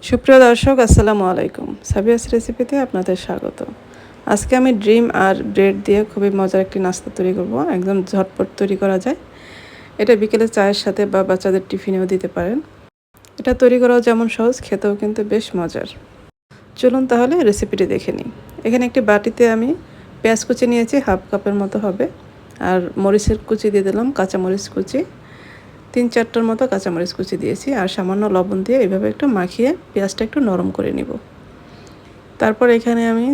সুপ্রিয় দর্শক, আসসালামু আলাইকুম। সাবিয়াস রেসিপিতে আপনাদের স্বাগত। আজকে আমি ডিম আর ব্রেড দিয়ে খুবই মজার একটি নাস্তা তৈরি করব। একদম ঝটপট তৈরি করা যায়। এটা বিকেলে চায়ের সাথে বা বাচ্চাদের টিফিনেও দিতে পারেন। এটা তৈরি করাও যেমন সহজ, খেতেও কিন্তু বেশ মজার। চলুন তাহলে রেসিপিটি দেখে নিই। এখানে একটি বাটিতে আমি পেঁয়াজ কুচি নিয়েছি, হাফ কাপের মতো হবে। আর মরিচের কুচি দিয়ে দিলাম, কাঁচামরিচ কুচি 3-4টার মতো কাঁচামরিচ কুচি দিয়েছি। আর সামান্য লবণ দিয়ে এভাবে একটু মাখিয়ে পেঁয়াজটা একটু নরম করে নিব। তারপর এখানে আমি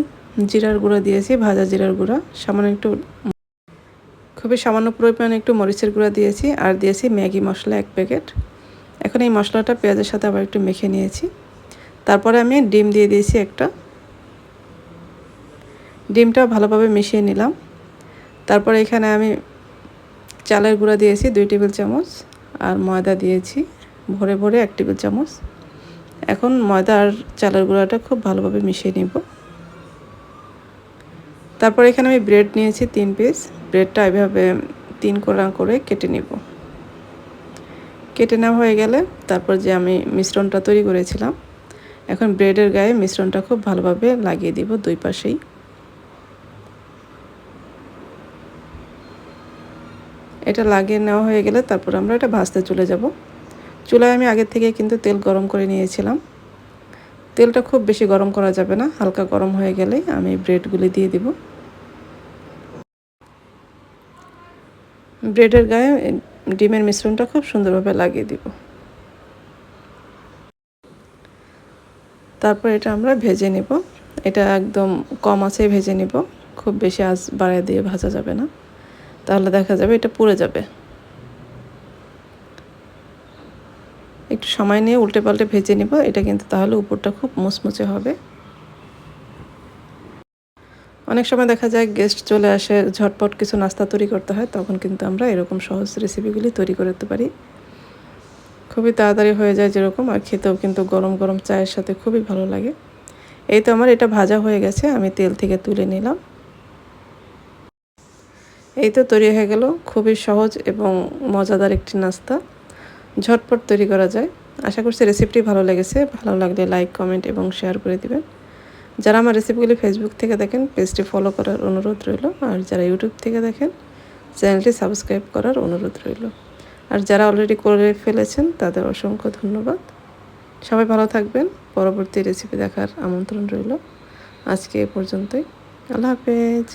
জিরার গুঁড়া দিয়েছি, ভাজা জিরার গুঁড়া, খুবই সামান্য পরিমাণে একটু মরিচের গুঁড়া দিয়েছি। আর দিয়েছি ম্যাগি মশলা 1 প্যাকেট। এখন এই মশলাটা পেঁয়াজের সাথে আবার একটু মেখে নিয়েছি। তারপরে আমি ডিম দিয়ে দিয়েছি একটা। ডিমটা ভালোভাবে মিশিয়ে নিলাম। তারপরে এখানে আমি চালের গুঁড়া দিয়েছি 2 টেবিল চামচ। আর ময়দা দিয়েছি ভরে ভরে 1 টেবিল চামচ। এখন ময়দা আর চালের গুঁড়াটা খুব ভালোভাবে মিশিয়ে নিব। তারপর এখানে আমি ব্রেড নিয়েছি 3 পিস। ব্রেডটা এভাবে 3 কোনা করে কেটে নিব। কেটে নেওয়া হয়ে গেলে তারপর যে আমি মিশ্রণটা তৈরি করেছিলাম, এখন ব্রেডের গায়ে মিশ্রণটা খুব ভালোভাবে লাগিয়ে দিব 2 পাশেই। এটা লাগিয়ে নেওয়া হয়ে গেলে তারপর আমরা এটা ভাজতে চলে যাব। চুলায় আমি আগে থেকে কিন্তু তেল গরম করে নিয়েছিলাম। তেলটা খুব বেশি গরম করা যাবে না, হালকা গরম হয়ে গেলে আমি ব্রেডগুলি দিয়ে দিব। ব্রেডের গায়ে ডিমের মিশ্রণটা খুব সুন্দরভাবে লাগিয়ে দিব। তারপর এটা আমরা ভেজে নেব। এটা একদম কম আঁচে ভেজে নেব, খুব বেশি আঁচ বাড়িয়ে দিয়ে ভাজা যাবে না, তাহলে দেখা যাবে এটা পুড়ে যাবে। একটু সময় নিয়ে উল্টে পাল্টে ভেজে নেব, এটা কিন্তু তাহলে উপরটা খুব মুচমুচে হবে। অনেক সময় দেখা যায় গেস্ট চলে আসে, ঝটপট কিছু নাস্তা তৈরি করতে হয়, তখন কিন্তু আমরা এরকম সহজ রেসিপিগুলি তৈরি করতে পারি। খুবই তাড়াতাড়ি হয়ে যায় যেরকম, আর খেতেও কিন্তু গরম গরম চায়ের সাথে খুবই ভালো লাগে। এই তো আমার এটা ভাজা হয়ে গেছে, আমি তেল থেকে তুলে নিলাম। এই তো তৈরি হয়ে গেল খুবই সহজ এবং মজাদার একটি নাস্তা, ঝটপট তৈরি করা যায়। আশা করছি রেসিপিটি ভালো লেগেছে। ভালো লাগলে লাইক, কমেন্ট এবং শেয়ার করে দিবেন। যারা আমার রেসিপিগুলি ফেসবুক থেকে দেখেন, পেজটি ফলো করার অনুরোধ রইল। আর যারা ইউটিউব থেকে দেখেন, চ্যানেলটি সাবস্ক্রাইব করার অনুরোধ রইল। আর যারা অলরেডি করে ফেলেছেন তাদের অসংখ্য ধন্যবাদ। সবাই ভালো থাকবেন। পরবর্তী রেসিপি দেখার আমন্ত্রণ রইল। আজকে এ পর্যন্তই। আল্লাহ হাফেজ।